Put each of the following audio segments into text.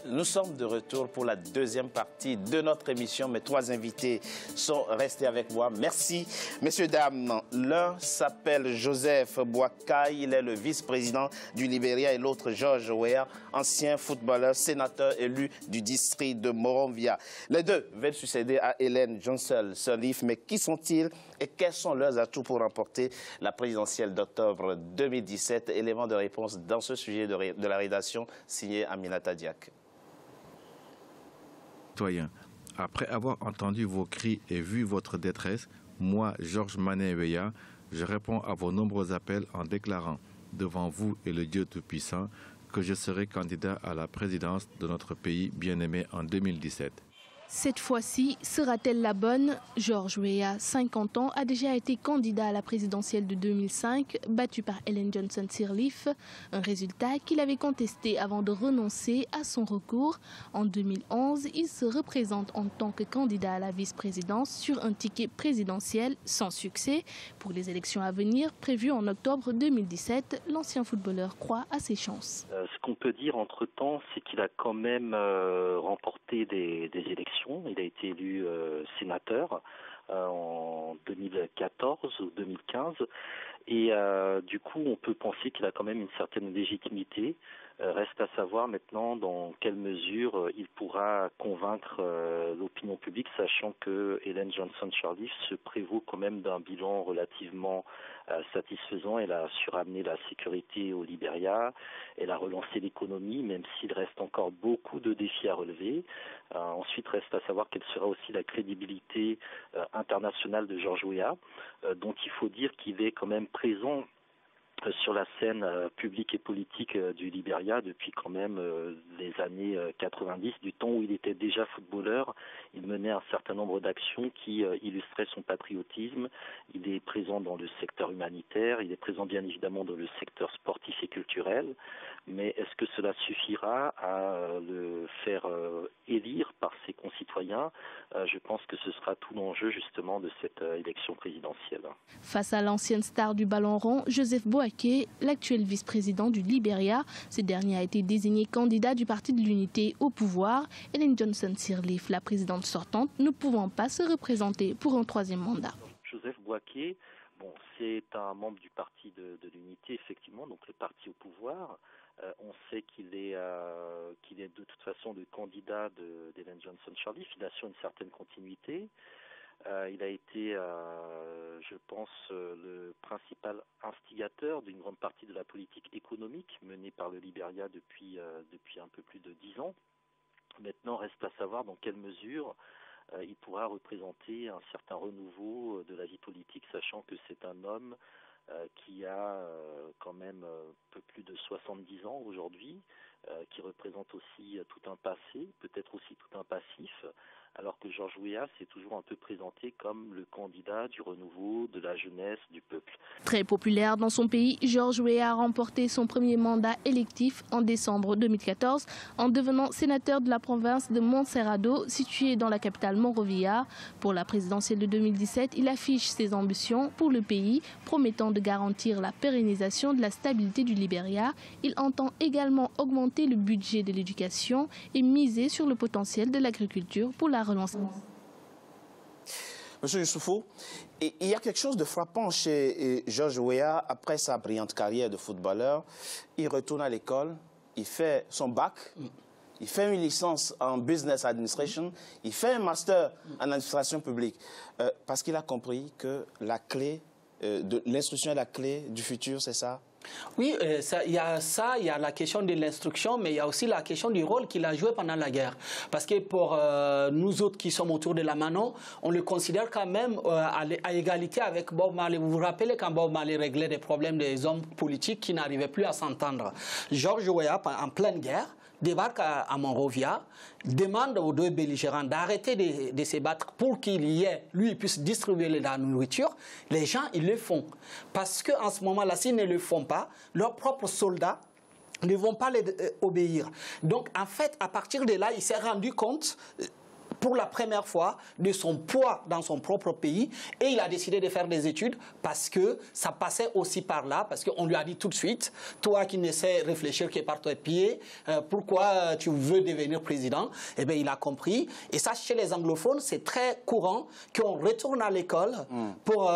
Nous sommes de retour pour la deuxième partie de notre émission. Mes trois invités sont restés avec moi. Merci, messieurs, dames. L'un s'appelle Joseph Boakai. Il est le vice-président du Libéria et l'autre George Weah, ancien footballeur, sénateur élu du district de Monrovia. Les deux veulent succéder à Ellen Johnson Sirleaf. Mais qui sont-ils et quels sont leurs atouts pour remporter la présidentielle d'octobre 2017? Élément de réponse dans ce sujet de la rédaction signé Aminata Diak. Après avoir entendu vos cris et vu votre détresse, moi, Georges Mané Weah, je réponds à vos nombreux appels en déclarant devant vous et le Dieu Tout-Puissant que je serai candidat à la présidence de notre pays bien-aimé en 2017. Cette fois-ci, sera-t-elle la bonne? George Weah, 50 ans, a déjà été candidat à la présidentielle de 2005, battu par Ellen Johnson Sirleaf, un résultat qu'il avait contesté avant de renoncer à son recours. En 2011, il se représente en tant que candidat à la vice-présidence sur un ticket présidentiel sans succès. Pour les élections à venir, prévues en octobre 2017, l'ancien footballeur croit à ses chances. Ce qu'on peut dire entre-temps, c'est qu'il a quand même remporté des élections. Il a été élu sénateur en 2014 ou 2015 et du coup on peut penser qu'il a quand même une certaine légitimité. Reste à savoir maintenant dans quelle mesure il pourra convaincre l'opinion publique, sachant que Ellen Johnson Sirleaf se prévaut quand même d'un bilan relativement satisfaisant. Elle a su ramener la sécurité au Libéria, elle a relancé l'économie, même s'il reste encore beaucoup de défis à relever. Ensuite, reste à savoir quelle sera aussi la crédibilité internationale de George Weah, dont il faut dire qu'il est quand même présent sur la scène publique et politique du Libéria depuis quand même les années 90, du temps où il était déjà footballeur. Il menait un certain nombre d'actions qui illustraient son patriotisme. Il est présent dans le secteur humanitaire, il est présent bien évidemment dans le secteur sportif et culturel. Mais est-ce que cela suffira à le faire élire par ses concitoyens? Je pense que ce sera tout l'enjeu justement de cette élection présidentielle. Face à l'ancienne star du ballon rond, Joseph Boakai, l'actuel vice-président du Libéria, ce dernier a été désigné candidat du Parti de l'Unité au pouvoir. Ellen Johnson Sirleaf, la présidente sortante, ne pouvant pas se représenter pour un troisième mandat. Joseph Boakai, c'est un membre du Parti de l'Unité, effectivement, donc le parti au pouvoir. On sait qu'il est de toute façon le candidat d'Ellen Johnson Sirleaf. Il assure une certaine continuité. Il a été, je pense, le principal instigateur d'une grande partie de la politique économique menée par le Libéria depuis un peu plus de 10 ans. Maintenant, reste à savoir dans quelle mesure il pourra représenter un certain renouveau de la vie politique, sachant que c'est un homme qui a quand même un peu plus de 70 ans aujourd'hui, qui représente aussi tout un passé, peut-être aussi tout un passif, alors que George Weah s'est toujours un peu présenté comme le candidat du renouveau, de la jeunesse, du peuple. Très populaire dans son pays, George Weah a remporté son premier mandat électif en décembre 2014 en devenant sénateur de la province de Montserrado, située dans la capitale Monrovia. Pour la présidentielle de 2017, il affiche ses ambitions pour le pays, promettant de garantir la pérennisation de la stabilité du Libéria. Il entend également augmenter le budget de l'éducation et miser sur le potentiel de l'agriculture pour la relance. Monsieur Youssoufou, il y a quelque chose de frappant chez George Weah. Après sa brillante carrière de footballeur, il retourne à l'école, il fait son bac, il fait une licence en business administration, il fait un master en administration publique, parce qu'il a compris que la clé de l'instruction est la clé du futur, c'est ça? Oui, il y a la question de l'instruction, mais il y a aussi la question du rôle qu'il a joué pendant la guerre. Parce que pour nous autres qui sommes autour de la Manon, on le considère quand même à égalité avec Bob Marley. Vous vous rappelez quand Bob Marley réglait des problèmes des hommes politiques qui n'arrivaient plus à s'entendre. George Weah, en pleine guerre, débarque à Monrovia, demande aux deux belligérants d'arrêter de se battre pour lui puisse distribuer la nourriture. Les gens, ils le font. Parce qu'en ce moment-là, s'ils ne le font pas, leurs propres soldats ne vont pas les obéir. Donc, en fait, à partir de là, il s'est rendu compte pour la première fois de son poids dans son propre pays et il a décidé de faire des études parce que ça passait aussi par là, parce qu'on lui a dit tout de suite, toi qui ne sais réfléchir que par tes pieds, pourquoi tu veux devenir président? Eh bien, il a compris. Et ça, chez les anglophones, c'est très courant qu'on retourne à l'école pour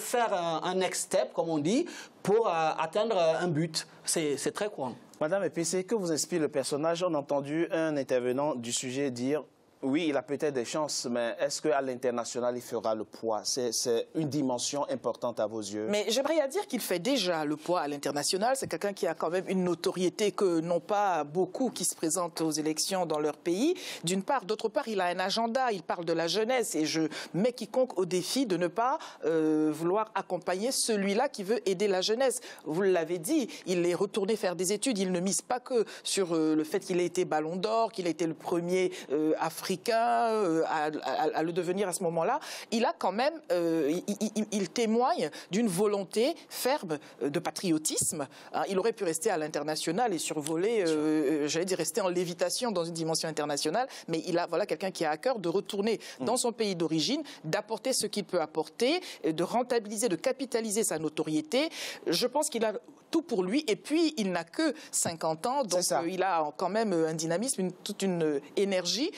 faire un next step, comme on dit, pour atteindre un but. C'est très courant. Madame Epessé, que vous inspire le personnage? On a entendu un intervenant du sujet dire oui, il a peut-être des chances, mais est-ce qu'à l'international, il fera le poids? C'est une dimension importante à vos yeux. Mais j'aimerais à dire qu'il fait déjà le poids à l'international. C'est quelqu'un qui a quand même une notoriété que n'ont pas beaucoup qui se présentent aux élections dans leur pays. D'une part. D'autre part, il a un agenda. Il parle de la jeunesse. Et je mets quiconque au défi de ne pas vouloir accompagner celui-là qui veut aider la jeunesse. Vous l'avez dit, il est retourné faire des études. Il ne mise pas que sur le fait qu'il ait été Ballon d'Or, qu'il a été le premier africain à le devenir à ce moment-là. Il a quand même, il témoigne d'une volonté ferme de patriotisme. Il aurait pu rester à l'international et survoler, j'allais dire rester en lévitation dans une dimension internationale, mais il a quelqu'un qui a à cœur de retourner dans son pays d'origine, d'apporter ce qu'il peut apporter, de rentabiliser, de capitaliser sa notoriété. Je pense qu'il a tout pour lui et puis il n'a que 50 ans, donc il a quand même un dynamisme, toute une énergie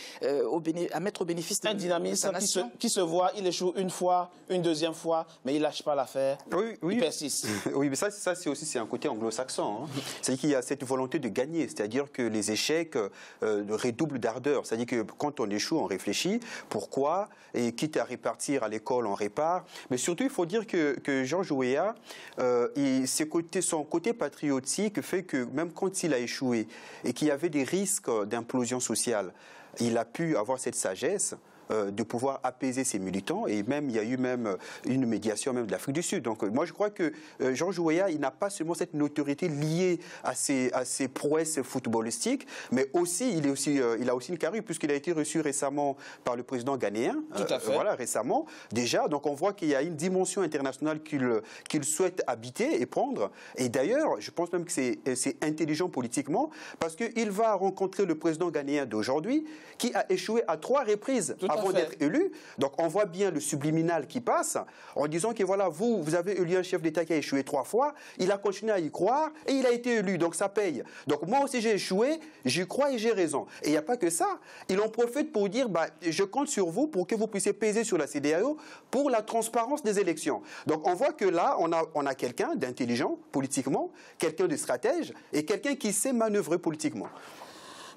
à mettre au bénéfice de un dynamisme qui se voit, il échoue une fois, une deuxième fois, mais il ne lâche pas l'affaire, il persiste. Oui, mais ça c'est un côté anglo-saxon. Hein. C'est-à-dire qu'il y a cette volonté de gagner, c'est-à-dire que les échecs redoublent d'ardeur. C'est-à-dire que quand on échoue, on réfléchit, pourquoi, et quitte à répartir à l'école, on répare. Mais surtout, il faut dire que Georges Weah, son côté patriotique fait que même quand il a échoué et qu'il y avait des risques d'implosion sociale, il a pu avoir cette sagesse de pouvoir apaiser ses militants et même il y a eu même une médiation même de l'Afrique du Sud. Donc moi je crois que Georges Weah, il n'a pas seulement cette notoriété liée à ses prouesses footballistiques, mais aussi il a aussi une carrure puisqu'il a été reçu récemment par le président ghanéen. Tout à fait. Voilà, récemment déjà. Donc on voit qu'il y a une dimension internationale qu'il souhaite habiter et prendre. Et d'ailleurs, je pense même que c'est intelligent politiquement parce qu'il va rencontrer le président ghanéen d'aujourd'hui qui a échoué à 3 reprises avant d'être élu. Donc on voit bien le subliminal qui passe en disant que voilà, vous avez élu un chef d'État qui a échoué 3 fois, il a continué à y croire et il a été élu, donc ça paye. Donc moi aussi j'ai échoué, j'y crois et j'ai raison. Et il n'y a pas que ça, il en profite pour dire je compte sur vous pour que vous puissiez peser sur la CEDEAO pour la transparence des élections. Donc on voit que là on a quelqu'un d'intelligent politiquement, quelqu'un de stratège et quelqu'un qui sait manœuvrer politiquement.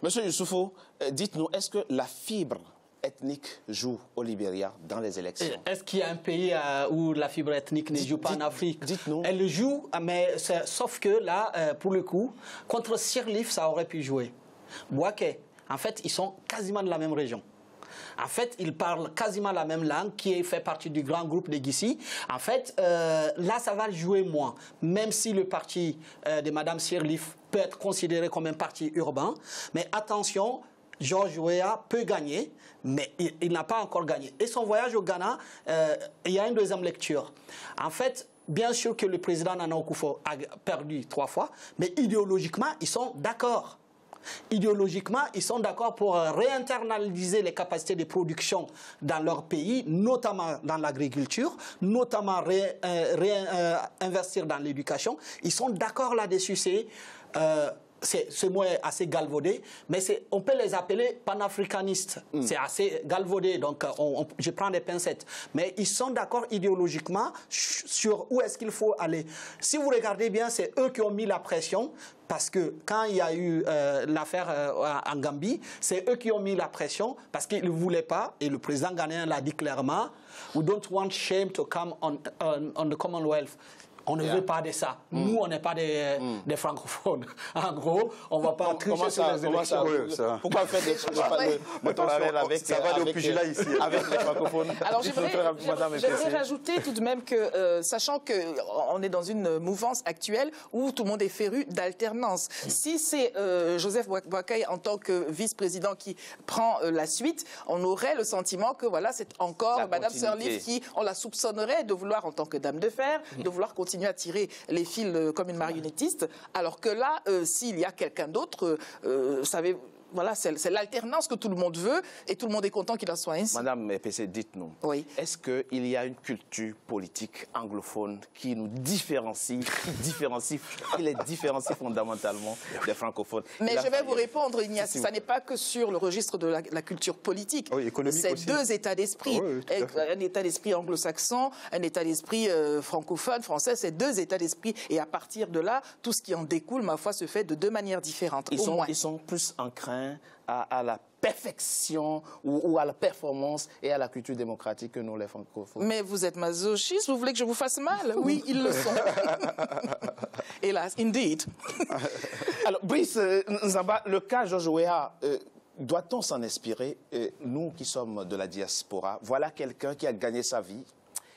Monsieur Youssoufou, dites-nous, est-ce que la fibre ethnique joue au Libéria dans les élections? Est-ce qu'il y a un pays où la fibre ethnique ne joue pas en Afrique? Dites-nous. Elle joue, mais sauf que là, pour le coup, contre Sirleaf, ça aurait pu jouer. Bouaké, en fait, ils sont quasiment de la même région. En fait, ils parlent quasiment la même langue qui fait partie du grand groupe des Guissi. En fait, là, ça va jouer moins. Même si le parti de Mme Sirleaf peut être considéré comme un parti urbain. Mais attention, Georges Weah peut gagner, mais il n'a pas encore gagné. Et son voyage au Ghana, il y a une deuxième lecture. En fait, bien sûr que le président Nana Akufo a perdu 3 fois, mais idéologiquement, ils sont d'accord. Idéologiquement, ils sont d'accord pour réinternaliser les capacités de production dans leur pays, notamment dans l'agriculture, notamment réinvestir dans l'éducation. Ils sont d'accord là-dessus. Ce mot est assez galvaudé, mais on peut les appeler panafricanistes. C'est assez galvaudé, donc je prends des pincettes. Mais ils sont d'accord idéologiquement sur où est-ce qu'il faut aller. Si vous regardez bien, c'est eux qui ont mis la pression, parce que quand il y a eu l'affaire en Gambie, c'est eux qui ont mis la pression, parce qu'ils ne voulaient pas, et le président ghanéen l'a dit clairement, « We don't want shame to come on the Commonwealth ». On ne veut pas de ça. Nous, on n'est pas des francophones. En gros, on ne va pas tricher sur les élections. Pourquoi faire des parallèles avec les francophones? Alors, j'aimerais rajouter tout de même que, sachant qu'on est dans une mouvance actuelle où tout le monde est féru d'alternance. Si c'est Joseph Boakai en tant que vice-président qui prend la suite, on aurait le sentiment que voilà, c'est encore Mme Sirleaf qui, on la soupçonnerait de vouloir, en tant que dame de fer, de vouloir continuer à tirer les fils comme une marionnettiste, alors que là, s'il y a quelqu'un d'autre, voilà, c'est l'alternance que tout le monde veut et tout le monde est content qu'il en soit ainsi. Madame Epessé, dites-nous, oui. Est-ce qu'il y a une culture politique anglophone qui nous différencie, qui les différencie fondamentalement des francophones? Mais je vais vous répondre, ça n'est pas que sur le registre de la culture politique. Oui, c'est deux états d'esprit. Oui, un état d'esprit anglo-saxon, un état d'esprit francophone, français, c'est deux états d'esprit. Et à partir de là, tout ce qui en découle, ma foi, se fait de deux manières différentes. Ils sont plus enclins à la perfection ou à la performance et à la culture démocratique que nous, les francophones. Mais vous êtes masochiste, vous voulez que je vous fasse mal? Oui, ils le sont. Hélas, indeed. Alors, Brice Nzamba, le cas George Weah, doit-on s'en inspirer, nous qui sommes de la diaspora? Voilà quelqu'un qui a gagné sa vie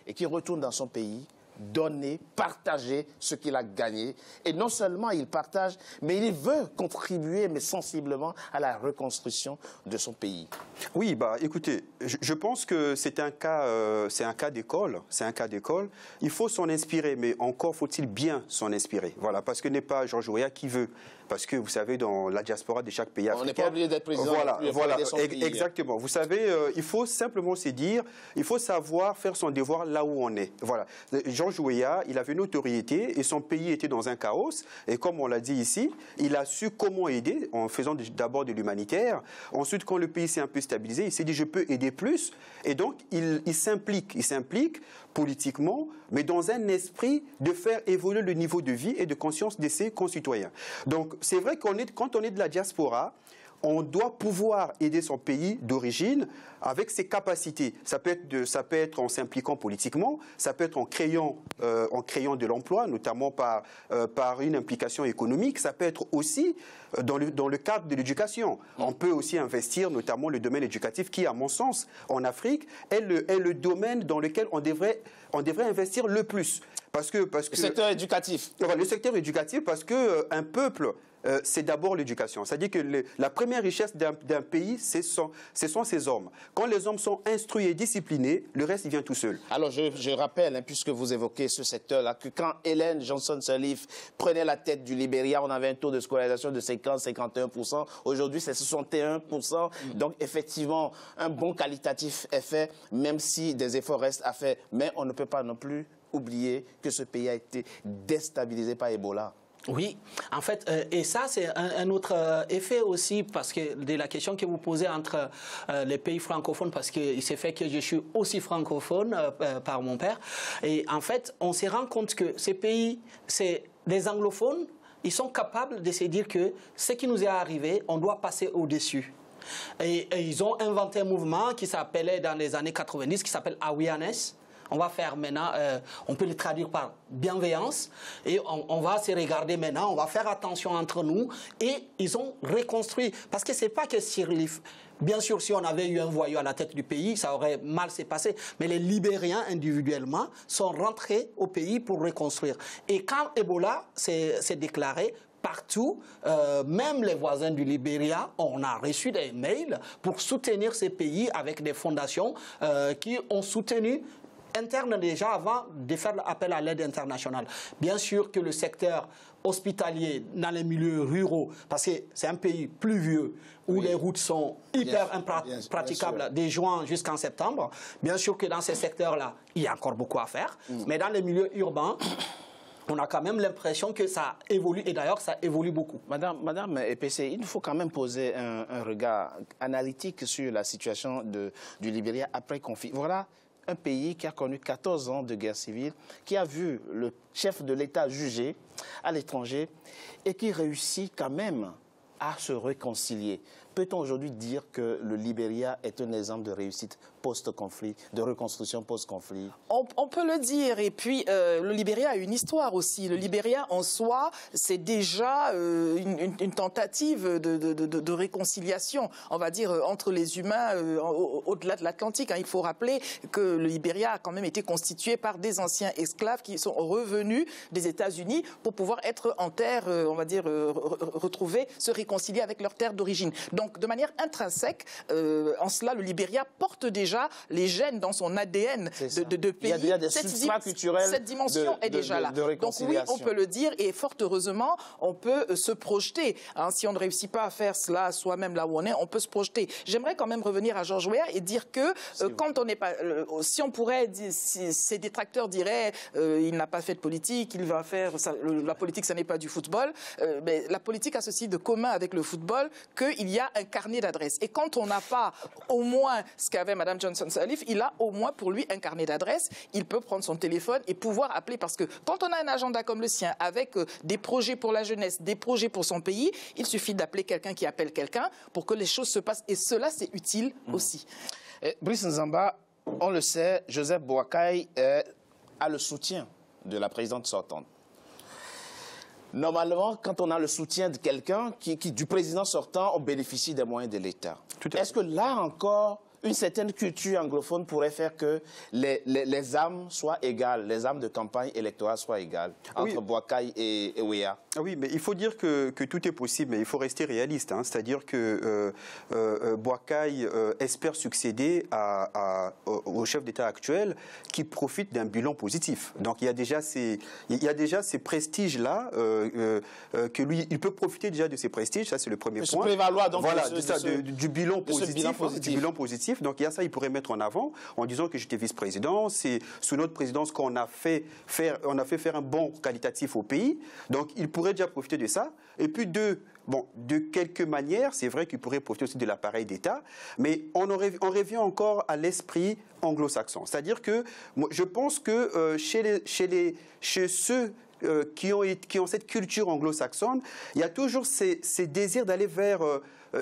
et qui retourne dans son pays, donner, partager ce qu'il a gagné. Et non seulement il partage, mais il veut contribuer, mais sensiblement, à la reconstruction de son pays. Oui, bah, écoutez, je pense que c'est un cas d'école. C'est un cas d'école. Il faut s'en inspirer, mais encore faut-il bien s'en inspirer. Voilà, parce que n'est pas George Weah qui veut. Parce que vous savez, dans la diaspora de chaque pays africain, on n'est pas obligé d'être président. Voilà, exactement. Vous savez, il faut simplement se dire, il faut savoir faire son devoir là où on est. Voilà. George Weah, il avait une notoriété et son pays était dans un chaos. Et comme on l'a dit ici, il a su comment aider en faisant d'abord de l'humanitaire. Ensuite, quand le pays s'est un peu stabilisé, il s'est dit je peux aider plus. Et donc, il s'implique politiquement, mais dans un esprit de faire évoluer le niveau de vie et de conscience de ses concitoyens. Donc, c'est vrai quand on est de la diaspora, on doit pouvoir aider son pays d'origine avec ses capacités. Ça peut être en s'impliquant politiquement, ça peut être en créant de l'emploi, notamment par une implication économique, ça peut être aussi dans le cadre de l'éducation. On peut aussi investir notamment le domaine éducatif qui, à mon sens, en Afrique, est le domaine dans lequel on devrait investir le plus. Parce que le secteur éducatif. Le secteur éducatif, parce qu'un peuple, c'est d'abord l'éducation. C'est-à-dire que la première richesse d'un pays, ce sont ses hommes. Quand les hommes sont instruits et disciplinés, le reste, il vient tout seul. Alors, je rappelle, puisque vous évoquez ce secteur-là, que quand Ellen Johnson Sirleaf prenait la tête du Libéria, on avait un taux de scolarisation de 50-51%. Aujourd'hui, c'est 61%. Donc, effectivement, un bon qualitatif est fait, même si des efforts restent à faire. Mais on ne peut pas non plus oublier que ce pays a été déstabilisé par Ebola. Oui, en fait, et ça c'est un autre effet aussi, parce que de la question que vous posez entre les pays francophones, parce qu'il s'est fait que je suis aussi francophone par mon père, et en fait, on se rend compte que ces pays, c'est des anglophones, ils sont capables de se dire que ce qui nous est arrivé, on doit passer au-dessus. Et ils ont inventé un mouvement qui s'appelait dans les années 90, qui s'appelle Awareness. On va faire maintenant, on peut le traduire par bienveillance, et on va se regarder maintenant, on va faire attention entre nous, et ils ont reconstruit. Parce que c'est pas que Sirleaf, bien sûr, si on avait eu un voyou à la tête du pays, ça aurait mal se passé, mais les Libériens individuellement sont rentrés au pays pour reconstruire. Et quand Ebola s'est déclaré, partout, même les voisins du Libéria, on a reçu des mails pour soutenir ces pays avec des fondations qui ont soutenu interne déjà avant de faire appel à l'aide internationale. Bien sûr que le secteur hospitalier dans les milieux ruraux, parce que c'est un pays pluvieux où les routes sont hyper impraticables de juin jusqu'en septembre. Bien sûr que dans ces secteurs-là, il y a encore beaucoup à faire. Mais dans les milieux urbains, on a quand même l'impression que ça évolue, et d'ailleurs ça évolue beaucoup. Madame Epessé, il faut quand même poser un regard analytique sur la situation du Libéria après conflit. Voilà un pays qui a connu 14 ans de guerre civile, qui a vu le chef de l'État jugé à l'étranger et qui réussit quand même à se réconcilier. Peut-on aujourd'hui dire que le Libéria est un exemple de réussite post-conflit, de reconstruction post-conflit? On peut le dire. Et puis, le Libéria a une histoire aussi. Le Libéria, en soi, c'est déjà une tentative de réconciliation, on va dire, entre les humains au-delà de l'Atlantique. Il faut rappeler que le Libéria a quand même été constitué par des anciens esclaves qui sont revenus des États-Unis pour pouvoir être en terre, on va dire, retrouvés, se réconcilier avec leur terre d'origine. Donc, de manière intrinsèque, en cela, le Libéria porte déjà déjà les gènes dans son ADN de pays. Il y a des substrats culturels. Cette dimension est déjà là. Donc oui, on peut le dire et fort heureusement, on peut se projeter. Hein, si on ne réussit pas à faire cela soi-même là où on est, on peut se projeter. J'aimerais quand même revenir à Georges Weah et dire que quand on n'est pas... si on pourrait... Si ses détracteurs diraient il n'a pas fait de politique, il va faire... la politique, ça n'est pas du football. Mais la politique a ceci de commun avec le football qu'il y a un carnet d'adresses. Et quand on n'a pas au moins ce qu'avait Mme Johnson-Sirleaf, il a au moins pour lui un carnet d'adresses. Il peut prendre son téléphone et pouvoir appeler parce que quand on a un agenda comme le sien avec des projets pour la jeunesse, des projets pour son pays, il suffit d'appeler quelqu'un qui appelle quelqu'un pour que les choses se passent. Et cela, c'est utile aussi. Brice Nzamba, on le sait, Joseph Boakai a le soutien de la présidente sortante. Normalement, quand on a le soutien de quelqu'un, du président sortant, on bénéficie des moyens de l'État. Est-ce que là encore, une certaine culture anglophone pourrait faire que les âmes soient égales, les âmes de campagne électorale soient égales entre Boakai et Weah? Oui, mais il faut dire que tout est possible, mais il faut rester réaliste. Hein. C'est-à-dire que Boakai espère succéder au chef d'État actuel qui profite d'un bilan positif. Donc il y a déjà ces prestiges-là que lui, il peut profiter déjà de ces prestiges. Ça, c'est le premier point. Se prévaloir donc voilà, du bilan positif. Donc il y a ça, il pourrait mettre en avant en disant que j'étais vice-président. C'est sous notre présidence qu'on a fait faire un bond qualitatif au pays. Donc il pourrait déjà profiter de ça. Et puis de quelque manière, c'est vrai qu'il pourrait profiter aussi de l'appareil d'État, mais on revient encore à l'esprit anglo-saxon. C'est-à-dire que je pense que chez ceux qui ont cette culture anglo-saxonne, il y a toujours ces désirs d'aller vers...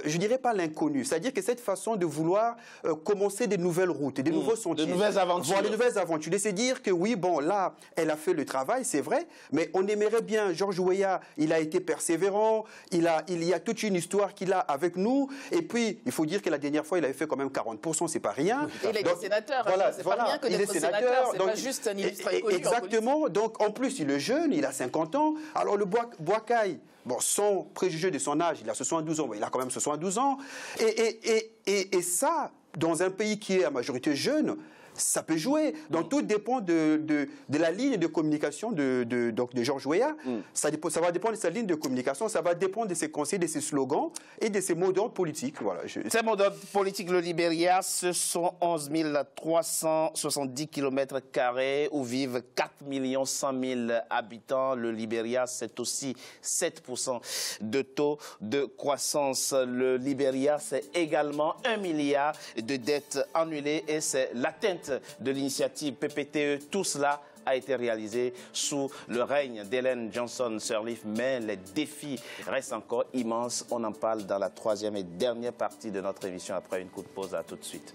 je ne dirais pas l'inconnu, c'est-à-dire que cette façon de vouloir commencer des nouvelles routes, des nouveaux sentiers. De nouvelles aventures. Voir de nouvelles aventures. C'est dire que oui, bon, là, elle a fait le travail, c'est vrai, mais on aimerait bien, Georges Weah, il a été persévérant, il y a toute une histoire qu'il a avec nous, et puis, il faut dire que la dernière fois, il avait fait quand même 40%, c'est pas rien. Et il est sénateur, c'est pas rien que d'être sénateur, c'est pas juste un illustre inconnu. Exactement, donc en plus, il est jeune, il a 50 ans, alors le Boakai, bon, sans préjuger de son âge, il a 72 ans, mais il a quand même 72 ans. Et ça, dans un pays qui est à majorité jeune, ça peut jouer. Donc tout dépend de la ligne de communication de Georges Weah. Ça va dépendre de sa ligne de communication, ça va dépendre de ses conseils, de ses slogans et de ses mots d'ordre politiques. Voilà. Ces mots d'ordre politiques, le Libéria, ce sont 11 370 km² où vivent 4 100 000 habitants. Le Libéria, c'est aussi 7% de taux de croissance. Le Libéria, c'est également 1 milliard de dettes annulées et c'est l'atteinte de l'initiative PPTE. Tout cela a été réalisé sous le règne d'Ellen Johnson-Sirleaf, mais les défis restent encore immenses. On en parle dans la troisième et dernière partie de notre émission après une courte pause. À tout de suite.